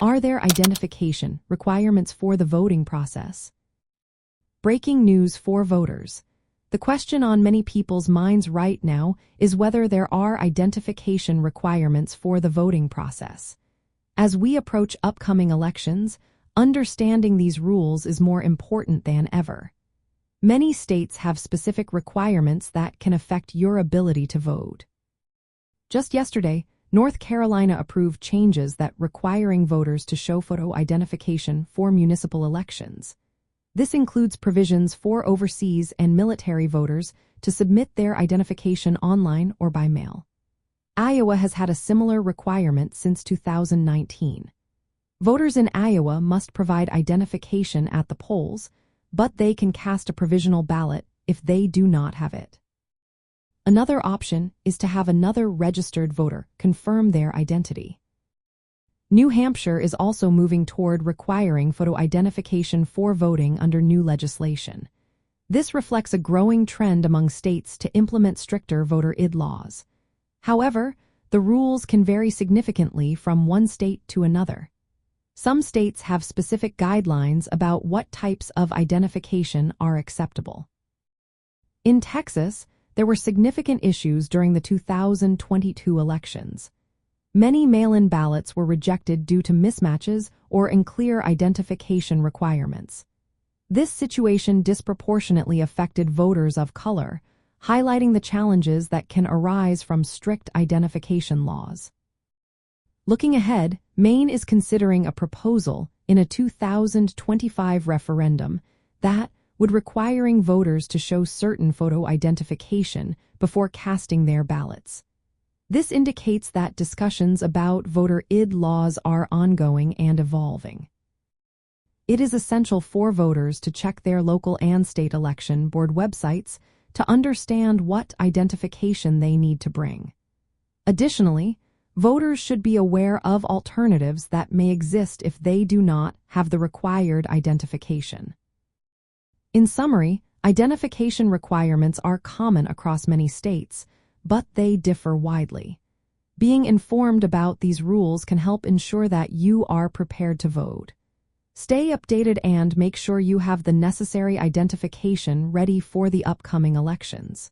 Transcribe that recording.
Are there identification requirements for the voting process? Breaking news for voters. The question on many people's minds right now is whether there are identification requirements for the voting process. As we approach upcoming elections, understanding these rules is more important than ever. Many states have specific requirements that can affect your ability to vote. Just yesterday, North Carolina approved changes that requiring voters to show photo identification for municipal elections. This includes provisions for overseas and military voters to submit their identification online or by mail. Iowa has had a similar requirement since 2019. Voters in Iowa must provide identification at the polls, but they can cast a provisional ballot if they do not have it. Another option is to have another registered voter confirm their identity. New Hampshire is also moving toward requiring photo identification for voting under new legislation. This reflects a growing trend among states to implement stricter voter ID laws. However, the rules can vary significantly from one state to another. Some states have specific guidelines about what types of identification are acceptable. In Texas, there were significant issues during the 2022 elections. Many mail-in ballots were rejected due to mismatches or unclear identification requirements. This situation disproportionately affected voters of color, highlighting the challenges that can arise from strict identification laws. Looking ahead, Maine is considering a proposal in a 2025 referendum that would requiring voters to show certain photo identification before casting their ballots. This indicates that discussions about voter ID laws are ongoing and evolving. It is essential for voters to check their local and state election board websites to understand what identification they need to bring. Additionally, voters should be aware of alternatives that may exist if they do not have the required identification. In summary, identification requirements are common across many states, but they differ widely. Being informed about these rules can help ensure that you are prepared to vote. Stay updated and make sure you have the necessary identification ready for the upcoming elections.